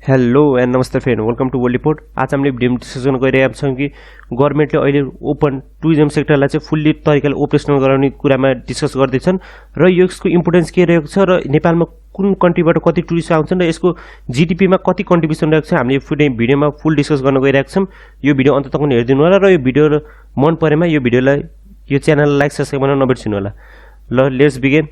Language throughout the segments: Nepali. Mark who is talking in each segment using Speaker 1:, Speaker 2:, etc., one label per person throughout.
Speaker 1: हेलो एन्ड नमस्ते friend, welcome to world report. आज हामीले भिडियोमा डिस्कसन गरिरहेका छौँ कि गभर्नमेन्टले अहिले ओपन टुरिज्म सेक्टरलाई चाहिँ फुल्ली तरिकाले अपरेसनल गराउने कुरामा डिस्कस गर्दैछन् र यसको इम्पोर्टेन्स के रहेको छ र नेपालमा कुन कन्ट्रीबाट कति टुरिस्ट आउँछन् र यसको जीडीपीमा कति कन्ट्रिब्युसन रहेको छ हामीले भिडियोमा फुल डिस्कस गर्न गइरहेका छौँ। यो भिडियो अन्त तक हेरिदिनु होला र यो भिडियो मन परेमा यो भिडियोलाई यो च्यानललाई लाइक सब्सक्राइब गर्न नबिर्सिनु होला। ल लेट्स बिगिन।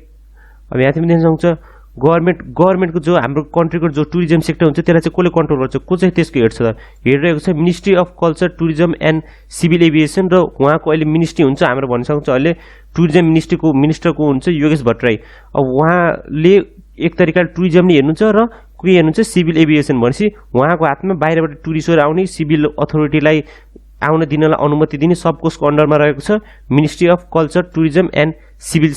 Speaker 1: अब यहाँ तिमी देख्न सक्छ गभर्नमेन्टको जो हाम्रो कन्ट्रीको जो टुरिज्म सेक्टर हुन्छ त्यसलाई चाहिँ कसले कन्ट्रोल गर्छ, को चाहिँ त्यसको हेर्छ त हेरिरहेको छ ministry of culture tourism and civil aviation र उहाँको अहिले मिनिस्ट्री हुन्छ हाम्रो भन्न सक्छ अहिले टुरिज्म मिनिस्टरको हुन्छ योगेश भट्टराई। अब उहाँले एक तरिकाले टुरिज्म नै हेर्नुहुन्छ र के हेर्नुहुन्छ सिभिल एभिएसन भनेपछि उहाँको हातमा बाहिरबाट टुरिस्टहरू आउने सिभिल अथोरिटीलाई आउन दिनलाई अनुमति दिने सबको अन्डरमा रहेको छ ministry of culture tourism and civil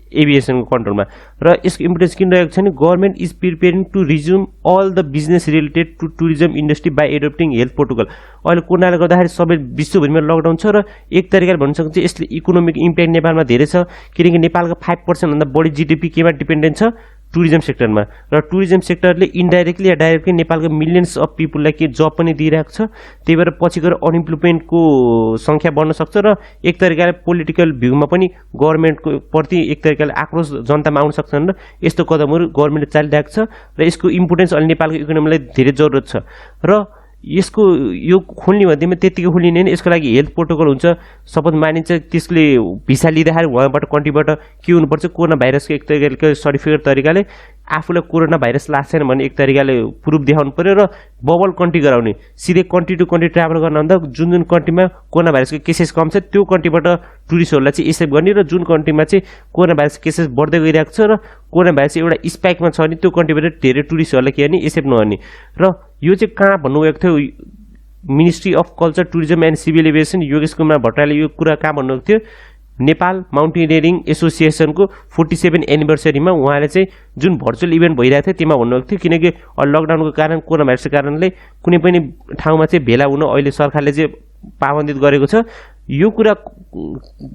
Speaker 1: एभिएसनको कन्ट्रोलमा। र यसको इम्पोर्टेन्स किन रहेको छ भने government is preparing to resume all the business related to tourism industry by adapting health protocol. अहिले कोरोनाले गर्दाखेरि सबै विश्वभरिमा लकडाउन छ र एक तरिकाले भन्न सक्छ यसले इकोनोमिक इम्प्याक्ट नेपालमा धेरै छ, किनकि नेपालको 5% भन्दा बढी जीडीपी केमा डिपेन्डेन्ट छ, टुरिज्म सेक्टरमा। र टुरिज्म सेक्टरले इन्डाइरेक्टली या डाइरेक्टली नेपालको मिलियन्स अफ पिपुललाई के जब पनि दिइरहेको छ, त्यही भएर पछि गएर अनइम्प्लोइमेन्टको सङ्ख्या बढ्न सक्छ र एक तरिकाले पोलिटिकल भ्यूमा पनि गभर्नमेन्टको प्रति एक तरिकाले आक्रोश जनतामा आउन सक्छन् र यस्तो कदमहरू गभर्नमेन्टले चालिरहेको छ र यसको इम्पोर्टेन्स अहिले नेपालको इकोनोमीलाई धेरै जरुरत छ। र यसको यो खोल्ने भन्दैमा त्यतिकै खोलिने होइन, यसको लागि हेल्थ प्रोटोकल हुन्छ, शपथ मानिन्छ, त्यसले भिसा लिँदाखेरि उहाँबाट कन्ट्रीबाट के हुनुपर्छ कोरोना भाइरसको एक तरिकाले सर्टिफिकेट तरिकाले आफूलाई कोरोना भाइरस लाग्छ छैन भन्ने एक तरिकाले प्रुफ देखाउनु पर्यो र बबल कन्ट्री गराउने सिधै कन्ट्री टु कन्ट्री ट्राभल गर्न भन्दा जुन कन्ट्रीमा कोरोना भाइरसको केसेस कम छ त्यो कन्ट्रीबाट टुरिस्टहरूलाई चाहिँ एक्सेप्ट गर्ने र जुन कन्ट्रीमा चाहिँ कोरोना भाइरस केसेस बढ्दै गइरहेको छ र कोरोना भाइरस एउटा स्पाइकमा छ भने त्यो कन्ट्रीबाट धेरै टुरिस्टहरूलाई के गर्ने एक्सेप्ट नगर्ने। र यो चाहिँ कहाँ भन्नुभएको थियो ministry of culture tourism and civil aviation Yogesh Kumar भट्टराईले यो कुरा कहाँ भन्नुभएको थियो नेपाल माउन्टेनियरिङ एसोसिएसनको 47 एनिभर्सरीमा उहाँले चाहिँ जुन भर्चुअल इभेन्ट भइरहेको थियो त्यसमा भन्नुभएको थियो, किनकि लकडाउनको कारण कोरोना भाइरसको कारणले कुनै पनि ठाउँमा चाहिँ भेला हुन अहिले सरकारले चाहिँ पाबन्दित गरेको छ। यो कुरा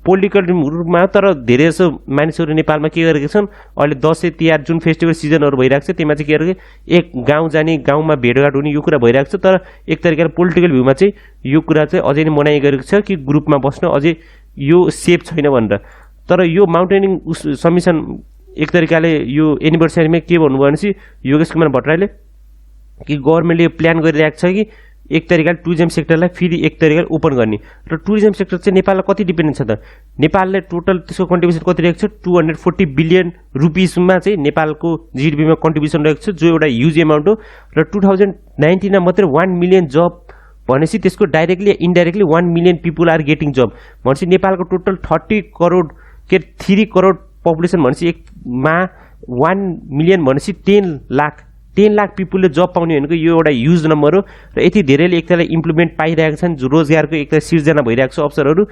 Speaker 1: पोलिटिकल रूपमा तर धेरै जसो मानिसहरू नेपालमा के गरेका छन् अहिले दसैँ तिहार जुन फेस्टिभल सिजनहरू भइरहेको छ त्यसमा चाहिँ के गरेको एक गाउँ जाने गाउँमा भेटघाट हुने यो कुरा भइरहेको छ, तर एक तरिकाले पोलिटिकल भ्यूमा चाहिँ यो कुरा चाहिँ अझै नै मनाइ गरेको छ कि ग्रुपमा बस्न अझै यो सेफ छैन भनेर। तर यो माउन्टेनिङ समिसन एक तरिकाले यो एनिभर्सरीमा के भन्नुभयो भनेपछि योगेश कुमार भट्टराईले कि गभर्नमेन्टले प्लान गरिरहेको छ कि एक तरिकाले टुरिज्म सेक्टरलाई फेरि एक तरिकाले ओपन गर्ने र टुरिज्म सेक्टर चाहिँ नेपाललाई कति डिपेन्डेन्ट छ त नेपालले टोटल त्यसको कन्ट्रिब्युसन कति रहेको छ 240 बिलियन रुपिसमा चाहिँ नेपालको जिडिपीमा कन्ट्रिब्युसन रहेको छ जो एउटा ह्युज एमाउन्ट हो। र 2019मा मात्रै 1 मिलियन जब भनेपछि त्यसको directly indirectly 1 million people are getting job भनेपछि नेपालको टोटल 30 करोड के 3 करोड पपुलेसन भनेपछि एकमा 1 मिलियन भनेपछि 10 लाख पिपुलले जब पाउने भनेको यो एउटा ह्युज नम्बर हो र यति धेरैले एकताले इम्प्लिमेन्ट पाइरहेका छन् रोजगारको एकता सिर्जना भइरहेको छ अवसरहरू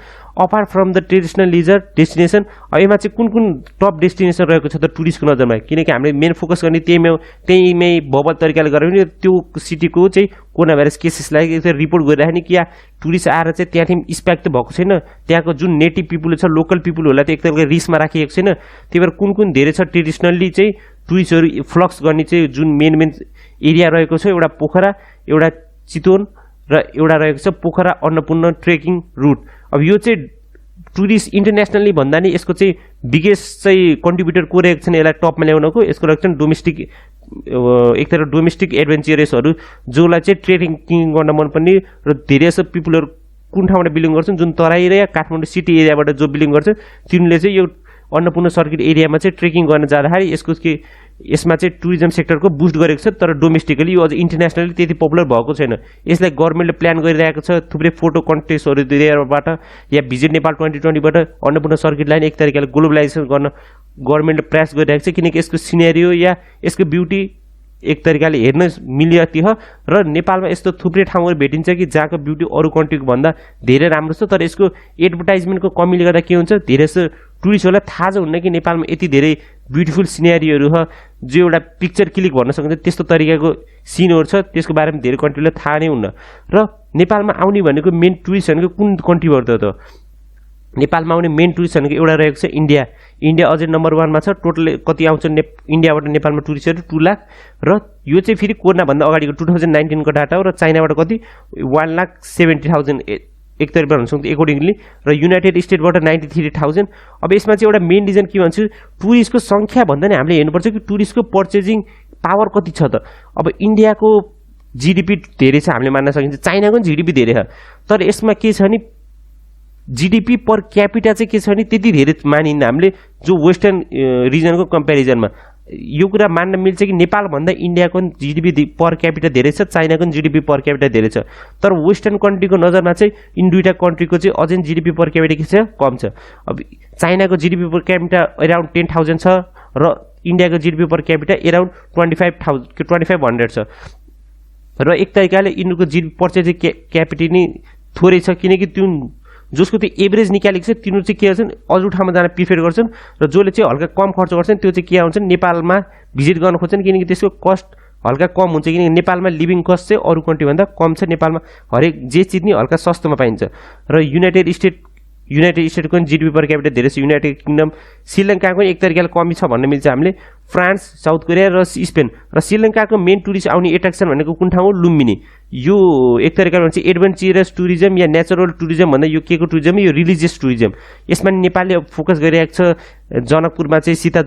Speaker 1: apart from the traditional लिजर destination. यसमा चाहिँ कुन कुन टप डेस्टिनेसन रहेको छ त टुरिस्टको नजरमा, किनकि हामीले मेन फोकस गर्ने त्यहीमै बबल तरिकाले गऱ्यो भने त्यो सिटीको चाहिँ कोरोना भाइरस केसेसलाई रिपोर्ट गरिराख्ने कि या टुरिस्ट आएर चाहिँ त्यहाँदेखि इम्प्याक्ट त भएको छैन, त्यहाँको जुन नेटिभ पिपुल छ लोकल पिपुलहरूलाई त एक तरिकाले रिस्कमा राखिएको छैन, त्यही भएर कुन कुन धेरै छ ट्रेडिसनल्ली चाहिँ टुरिस्टहरू फ्लक्स गर्ने चाहिँ जुन मेन एरिया रहेको छ एउटा पोखरा एउटा चितवन र एउटा रहेको छ पोखरा अन्नपूर्ण ट्रेकिङ रुट। अब यो चाहिँ टुरिस्ट इन्टरनेसनली भन्दा नि यसको चाहिँ बिगेस्ट चाहिँ कन्ट्रिब्युटर को रहेको छ यसलाई टपमा ल्याउनको यसको रहेको छ डोमेस्टिक एक तरह डोमेस्टिक एडभेन्चरसहरू जसलाई चाहिँ ट्रेकिङ गर्न मनपर्ने र धेरै जसो पिपुलहरू कुन ठाउँबाट बिलिङ गर्छन् जुन तराई र या काठमाडौँ सिटी एरियाबाट जो बिलिङ गर्छ तिनीहरूले चाहिँ यो अन्नपूर्ण सर्किट एरियामा चाहिँ ट्रेकिङ गर्न जाँदाखेरि यसको के यसमा चाहिँ टुरिज्म सेक्टरको बुस्ट गरेको छ, तर डोमेस्टिकली यो अझ इन्टरनेसनली त्यति पपुलर भएको छैन। यसलाई गभर्नमेन्टले प्लान गरिरहेको छ थुप्रै फोटो कन्टेस्टहरू दिएरबाट या भिजिट नेपाल 2020बाट अन्नपूर्ण सर्किटलाई एक तरिकाले ग्लोबलाइजेसन गर्न गभर्नमेन्टले प्रयास गरिरहेको छ, किनकि यसको सिनेरियो या यसको ब्युटी एक तरिकाले हेर्न मिल्ने हो र नेपालमा यस्तो थुप्रै ठाउँहरू भेटिन्छ कि जहाँको ब्युटी अरू कन्ट्रीको भन्दा धेरै राम्रो छ, तर यसको एडभर्टाइजमेन्टको कमीले गर्दा के हुन्छ धेरै जस्तो टुरिस्टहरूलाई थाहा चाहिँ हुन्न कि नेपालमा यति धेरै ब्युटिफुल सिनेरियोहरू छ जो एउटा पिक्चर क्लिक भन्न सकिन्छ त्यस्तो तरिकाको सिनहरू छ, त्यसको बारेमा धेरै कन्ट्रीलाई थाहा नै हुन्न। र नेपालमा आउने भनेको मेन टुरिस्ट भनेको कुन कन्ट्रीबाट त नेपालमा आउने मेन टुरिस्टहरूको एउटा रहेको छ इन्डिया। इन्डिया अझै नम्बर 1 मा छ। टोटल कति आउँछ इन्डियाबाट नेपालमा टुरिस्टहरू 2 लाख, र यो चाहिँ फेरि कोरोनाभन्दा अगाडिको 2019 को डाटा हो, र चाइनाबाट कति 1,70,000 एक तरिकाबाट हुन सक्छ एकोर्डिङली, र युनाइटेड स्टेटबाट 93,000। अब यसमा चाहिँ एउटा मेन रिजन के भन्छु, टुरिस्टको सङ्ख्या भन्दा नि हामीले हेर्नुपर्छ कि टुरिस्टको पर्चेजिङ पावर कति छ त। अब इन्डियाको जिडिपी धेरै छ हामीले मान्न सकिन्छ, चाइनाको पनि जिडिपी धेरै छ, तर यसमा के छ नि जिडिपी पर क्यापिटा चाहिँ के छ भने त्यति धेरै मानिन्न हामीले जो वेस्टर्न रिजनको कम्पेरिजनमा। यो कुरा मान्न मिल्छ कि नेपालभन्दा इन्डियाको जिडिपी पर क्यापिटा धेरै छ, चाइनाको जिडिपी पर क्यापिटा धेरै छ, तर वेस्टर्न कन्ट्रीको नजरमा चाहिँ यिन दुईटा कन्ट्रीको चाहिँ अझै जिडिपी पर क्यापिटा के छ, कम छ। अब चाइनाको जिडिपी पर क्यापिटा अराउन्ड 10,000 छ, र इन्डियाको जिडिपी पर क्यापिटा अराउन्ड 2500 छ, र एक तरिकाले यिनीहरूको जिडिपी पर्चेजिङ क्यापिटा नि थोरै छ, किनकि त्यो जसको त्यो एभरेज निकालेको छ तिनीहरू चाहिँ के गर्छन् अरू ठाउँमा जान प्रिफर गर्छन्, र जसले चाहिँ हल्का कम खर्च गर्छन् त्यो चाहिँ के हुन्छन् नेपालमा भिजिट गर्न खोज्छन्, किनकि त्यसको कस्ट हल्का कम हुन्छ, किनकि नेपालमा लिभिङ कस्ट चाहिँ अरू कन्ट्रीभन्दा कम छ। नेपालमा हरेक जे चिज नि हल्का सस्तोमा पाइन्छ, र युनाइटेड स्टेटको जिडिपी पर क्यापिटा धेरै छ। युनाइटेड किङडम, श्रीलङ्काको एक तरिकाले कमी छ भन्न मिल्छ हामीले, फ्रान्स, साउथ कोरिया र स्पेन। र श्रीलङ्काको मेन टुरिस्ट आउने एट्र्याक्सन भनेको कुन ठाउँ हो, लुम्बिनी। यो एक तरिकाले भन्छ एडभेन्चरस टुरिज्म या नेचरल टुरिज्म भन्दा यो के को टुरिज्म, यो रिलिजियस टुरिज्म। यसमा नेपालले फोकस गरिरहेको छ। जनकपुरमा चाहिँ सीता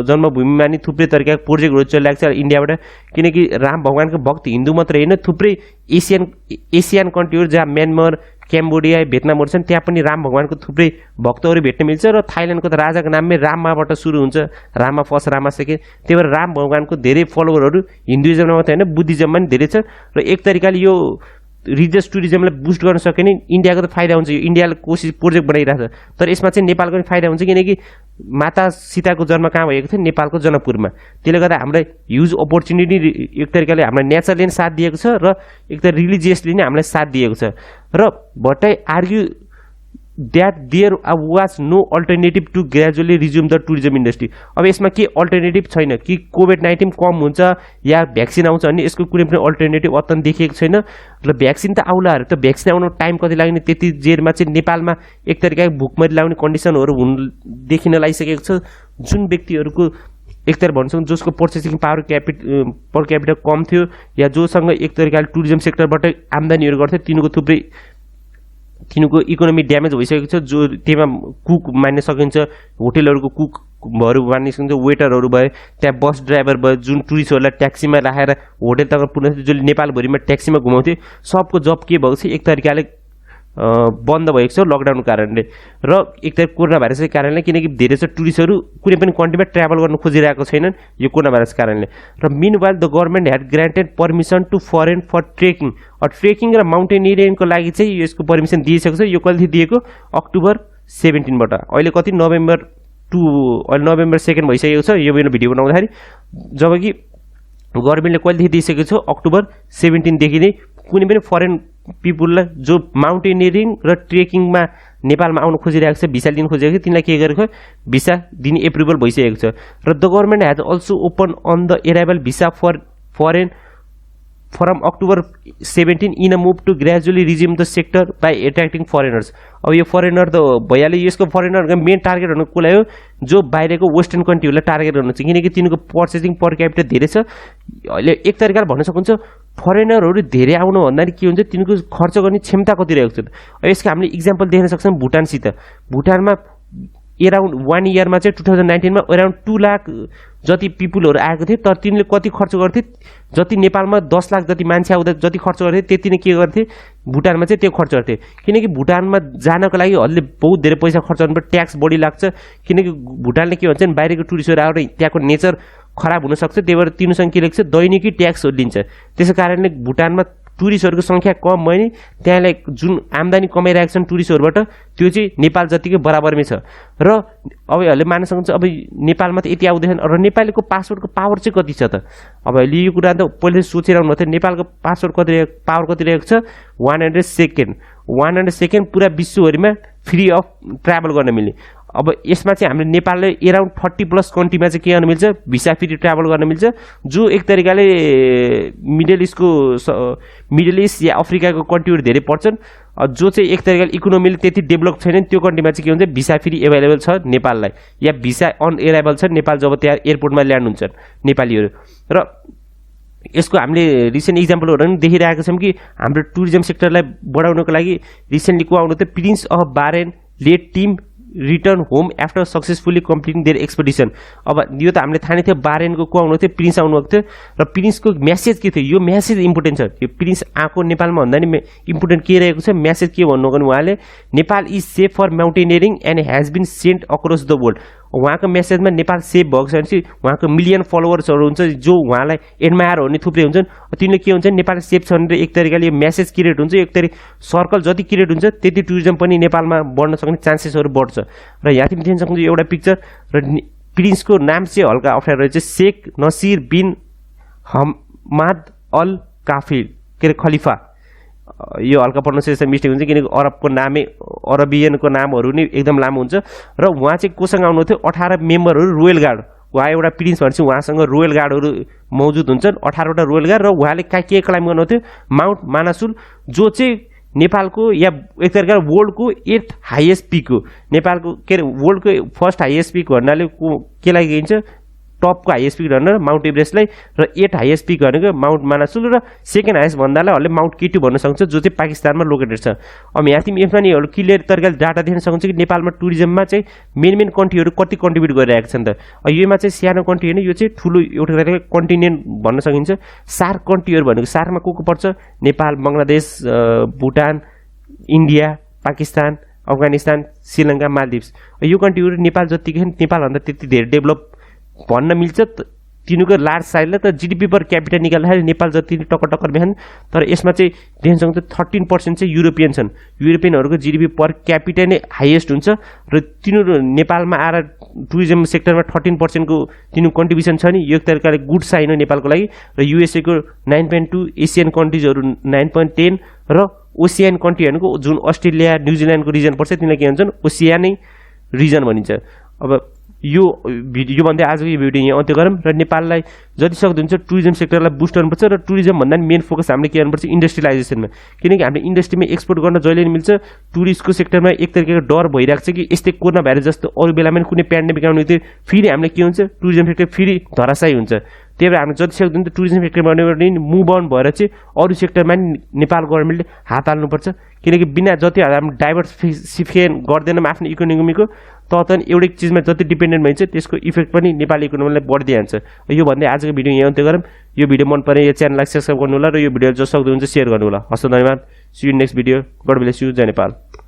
Speaker 1: जन्मभूमिमा नि थुप्रै तरिकाको प्रोजेक्टहरू चलिरहेको छ इन्डियाबाट, किनकि राम भगवानको भक्त हिन्दू मात्र होइन, थुप्रै एसियन कन्ट्रीहरू जहाँ म्यानमार, क्याम्बोडिया, भियतनामहरू छन् त्यहाँ पनि राम भगवानको थुप्रै भक्तहरू भेट्न मिल्छ। र थाइल्यान्डको त राजाको नाममै रामाबाट सुरु हुन्छ, रामा फर्स्ट रामा सेकेन्ड, त्यही भएर राम भगवानको धेरै फलोवरहरू हिन्दुइजममा मात्रै होइन बुद्धिज्ममा पनि धेरै छ। र एक तरिकाले यो रिलिजियस टुरिज्मलाई बुस्ट गर्न सक्यो भने इन्डियाको त फाइदा हुन्छ। यो इन्डियाले कोसिस प्रोजेक्ट बनाइरहेको छ, तर यसमा चाहिँ नेपालको पनि फाइदा हुन्छ, किनकि माता सीताको जन्म कहाँ भएको थियो, नेपालको जनकपुरमा। त्यसले गर्दा हामीलाई ह्युज अपर्च्युनिटी एक तरिकाले हामीलाई नेचरले पनि साथ दिएको छ, र एक त रिलिजियसले नै हामीलाई साथ दिएको छ। र but I argue that there was no alternative to gradually resume the tourism industry. अब यसमा के अल्टरनेटिभ छैन कि कोभिड-19 कम हुन्छ या भ्याक्सिन आउँछ भने यसको कुनै पनि अल्टरनेटिभ अत्यन्त देखिएको छैन। र भ्याक्सिन त आउला, त भ्याक्सिन आउनु टाइम कति लाग्ने, त्यति जेरमा चाहिँ नेपालमा एक तरिकाको भुकमरी लाग्ने कन्डिसनहरू देखिन लागिसकेको छ। जुन व्यक्तिहरूको एक तरह भन्छ जसको पर्चेसिङ पावर पर क्यापिटा कम थियो या जोसँग एक तरिकाले टुरिज्म सेक्टरबाट आम्दानीहरू गर्थ्यो तिनीहरूको इकोनोमी ड्यामेज भइसकेको छ। जो त्यसमा कुक मान्न सकिन्छ, होटेलहरूको कुकहरू मान्न सकिन्छ, वेटरहरू भयो, त्यहाँ बस ड्राइभर भयो, जुन टुरिस्टहरूलाई ट्याक्सीमा राखेर होटेल तक पुर्याउँथ्यो, जसले नेपालभरिमा ट्याक्सीमा घुमाउँथ्यो, सबको जब के भएको छ एक तरिकाले बन्द भएको छ लकडाउनको कारणले र एक त कोरोना भाइरसको कारणले, किनकि धेरै जसो टुरिस्टहरू कुनै पनि कन्ट्रीमा ट्राभल गर्न खोजिरहेको छैनन् यो कोरोना भाइरसको कारणले। र meanwhile the government had granted permission to foreign for trekking र माउन्टेनियरिङको लागि चाहिँ यसको पर्मिसन दिइसकेको छ। यो कहिले दिएको, अक्टोबर 17बाट। अहिले कति नोभेम्बर 2 भइसकेको छ यो भिडियो बनाउँदाखेरि, जबकि गभर्मेन्टले कहिलेदेखि दिइसकेको छ, अक्टोबर 17देखि नै कुनै पनि फरेन पिपुललाई जो माउन्टेनियरिङ र ट्रेकिङमा नेपालमा आउन खोजिरहेको छ, भिसा लिन खोजिरहेको छ, तिनीलाई के गरेको भिसा दिने एप्रुभल भइसकेको छ। र the government has also open on the arrival visa for foreign from October 17 in a move to gradually resume the sector by attracting foreigners. अब यो फरेनर त भइहाल्यो, यसको फरेनरको मेन टार्गेट हुनु कसलाई हो, जो बाहिरको वेस्टर्न कन्ट्रीहरूलाई टार्गेट गर्नु छ, किनकि तिनीहरूको पर्चेसिङ पर क्यापिटा धेरै छ। अहिले एक तरिकाले भन्न सकिन्छ फरेनरहरू धेरै आउनु भन्दा के हुन्छ, तिनीहरूको खर्च गर्ने क्षमता कति रहेको छ। यसको हामीले इक्जाम्पल देख्न सक्छौँ भुटानसित। भुटानमा एराउन्ड 1 इयरमा चाहिँ 2019मा एराउन्ड 2 लाख जति पिपुलहरू आएको थिए, तर तिनीले कति खर्च गर्थे, जति नेपालमा 10 लाख जति मान्छे आउँदा जति खर्च गर्थे त्यति नै के गर्थे भुटानमा चाहिँ त्यो खर्च गर्थे। किनकि भुटानमा जानको लागिहरूले बहुत धेरै पैसा खर्च गर्नुपर्छ, ट्याक्स बढी लाग्छ, किनकि भुटानले के भन्छ बाहिरको टुरिस्टहरू आएर त्यहाँको नेचर खराब हुनसक्छ, त्यही भएर तिनीसँग के लेख्छ दैनिकी ट्याक्सहरू लिन्छ। त्यसै कारणले भुटानमा टुरिस्टहरूको सङ्ख्या कम भयो नि त्यहाँलाई जुन आम्दानी कमाइरहेको छन् टुरिस्टहरूबाट त्यो चाहिँ नेपाल जतिकै बराबरमै छ। र अब अहिले मान्न सक्छ अब नेपालमा त यति आउँदैछन्, र नेपालीको पासपोर्टको पावर चाहिँ कति छ त। अब अहिले यो कुरा त पहिले सोचिरहनु थियो, नेपालको पासपोर्ट पावर कति रहेको छ, 100 सेकेन्ड पुरा विश्वभरिमा फ्री अफ ट्राभल गर्न मिल्ने। अब यसमा चाहिँ हामीले नेपालले एराउन्ड 40+ कन्ट्रीमा चाहिँ के गर्न मिल्छ, भिसा फ्री ट्राभल गर्न मिल्छ, जो एक तरिकाले मिडल इस्ट या अफ्रिकाको कन्ट्रीहरू धेरै पर्छन्, जो चाहिँ एक तरिकाले इकोनोमीले त्यति डेभलप छैन, त्यो कन्ट्रीमा चाहिँ के हुन्छ, भिसा फ्री एभाइलेबल छ नेपाललाई, या भिसा अन एराइभल छ नेपाल जब त्यहाँ एयरपोर्टमा ल्यान्ड हुन्छन् नेपालीहरू। र यसको हामीले रिसेन्ट इक्जाम्पलहरू पनि देखिरहेका छौँ कि हाम्रो टुरिज्म सेक्टरलाई बढाउनको लागि रिसेन्टली को आउनु त prince of Bahrain led team return home after successfully completing their expedition. अब यो त हामीले थाहा नै थियो, बारेनको को आउनु थियो, प्रिन्स आउनुभएको थियो, र प्रिन्सको म्यासेज के थियो, यो म्यासेज इम्पोर्टेन्ट छ। यो प्रिन्स आएको नेपालमा भन्दा नि इम्पोर्टेन्ट के रहेको छ, म्यासेज के भन्नुभयो भने उहाँले Nepal is safe for mountaineering and has been sent across the world. उहाँको म्यासेजमा नेपाल सेफ भएको छ भनेपछि उहाँको मिलियन फलोवर्सहरू हुन्छ जो उहाँलाई एडमायर हुने थुप्रै हुन्छन्, तिनीहरूले के हुन्छ, नेपाल सेफ छ भनेर एक तरिकाले यो म्यासेज क्रिएट हुन्छ। एक तरिका सर्कल जति क्रिएट हुन्छ त्यति टुरिज्म पनि नेपालमा बढ्न सक्ने चान्सेसहरू बढ्छ। र यहाँ तिमी देख्न सक्नुहुन्छ एउटा पिक्चर, र प्रिन्सको नाम चाहिँ हल्का अप्ठ्यारो रहेछ, शेख नसिर बिन हमाद अल काफिर के अरे खलिफा। यो हल्का प्रोनाउन्सिएसन मिस्टेक हुन्छ किनकि अरबको नामै अरबियनको नामहरू नि एकदम लामो हुन्छ। र उहाँ चाहिँ कोसँग आउनु थियो, 18 मेम्बरहरू रोयल गार्ड, उहाँ एउटा प्रिन्स भनेपछि उहाँसँग रोयल गार्डहरू मौजुद हुन्छन्, 18वटा रोयल गार्ड। र उहाँले के क्लाइम गर्नु थियो, माउन्ट मानासुल, जो चाहिँ नेपालको या एक तरिका वर्ल्डको 8th हाइएस्ट पिक हो। नेपालको के अरे वर्ल्डको फर्स्ट हाइएस्ट पिक भन्नाले के लागि गइन्छ, टपको हाइएस्ट पिक भनेर माउन्ट एभरेस्टलाई, र 8th हाइएस्ट पिक भनेको माउन्ट मानासुल, र सेकेन्ड हाइएस्ट भन्दालाईहरूले माउन्ट केटु भन्न सक्छ, जो चाहिँ पाकिस्तानमा लोकेटेड छ। अब यहाँ तिमी यसमा नि क्लियर तरिकाले डाटा देख्न सक्नुहुन्छ कि नेपालमा टुरिज्ममा चाहिँ मेन कन्ट्रीहरू कति कन्ट्रिब्युट गरिरहेका छन् त। योमा चाहिँ सानो कन्ट्री होइन, यो चाहिँ ठुलो एउटा तरिकाले कन्टिनेन्ट भन्न सकिन्छ। सार्क कन्ट्रीहरू भनेको सार्कमा को पर्छ, नेपाल, बङ्गलादेश, भुटान, इन्डिया, पाकिस्तान, अफगानिस्तान, श्रीलङ्का, मालदिप्स। यो कन्ट्रीहरू नेपाल जतिकै नेपालभन्दा त्यति धेरै डेभलप भन्न मिल्छ। तिनीहरूको लार्ज साइजले त जिडिपी पर क्यापिटल निकाल्दाखेरि नेपाल जति टक्कर बिहान, तर यसमा चाहिँ देख्न सक्नुहुन्छ 13% चाहिँ युरोपियन छन्। युरोपियनहरूको जिडिपी पर क्यापिटल नै हाइएस्ट हुन्छ, र तिनीहरू नेपालमा आएर टुरिज्म सेक्टरमा 13% को तिनीहरूको कन्ट्रिब्युसन छ नि, यो तरिकाले गुड साइन हो नेपालको लागि। र युएसए को 9.2, एसियन कन्ट्रिजहरू 9.10, र ओसियान कन्ट्री भनेको जुन अस्ट्रेलिया, न्युजिल्यान्डको रिजन पर्छ तिनीलाई के भन्छन्, ओसियानै रिजन भनिन्छ। अब यो भिडियो भन्दै आजको यो भिडियो यहाँ अन्त्य गरौँ। र नेपाललाई जति सक्दो हुन्छ टुरिज्म सेक्टरलाई बुस्ट गर्नुपर्छ, र टुरिज्म भन्दा नि मेन फोकस हामीले के गर्नुपर्छ, इन्डस्ट्रियलाइजेसनमा। किनकि हामीले इन्डस्ट्रीमा एक्सपोर्ट गर्न जहिले नि मिल्छ। टुरिस्टको सेक्टरमा एक तरिकाको डर भइरहेको छ कि यस्तै कोरोना भाइरस जस्तो अरू बेलामा पनि कुनै पेन्डेमिक आउने थियो, फेरि हामीले के हुन्छ, टुरिज्म सेक्टर फेरि धराशायी हुन्छ। त्यही भएर हामी जति सक्दो हुन्छ टुरिज्म सेक्टरमा मुभ अन भएर चाहिँ अरू सेक्टरमा नि नेपाल गभर्मेन्टले हात हाल्नुपर्छ। किनकि बिना जति हामी डाइभर्सिफिकेसन गर्दैनौँ आफ्नो इकोनोमीको, त एउटै चिजमा जति डिपेन्डेन्ट भइन्छ त्यसको इफेक्ट पनि नेपाली इकोनोमीलाई बढ्दै जान्छ। यो भन्दै आजको भिडियो यहाँ अन्त्य गरौँ। यो भिडियो मन परे यो च्यानललाई सब्सक्राइब गर्नु होला, र यो भिडियो जति सक्दो हुन्छ सेयर गर्नु होला। हस्त धन्यवाद। See you next video. God bless you. जय नेपाल।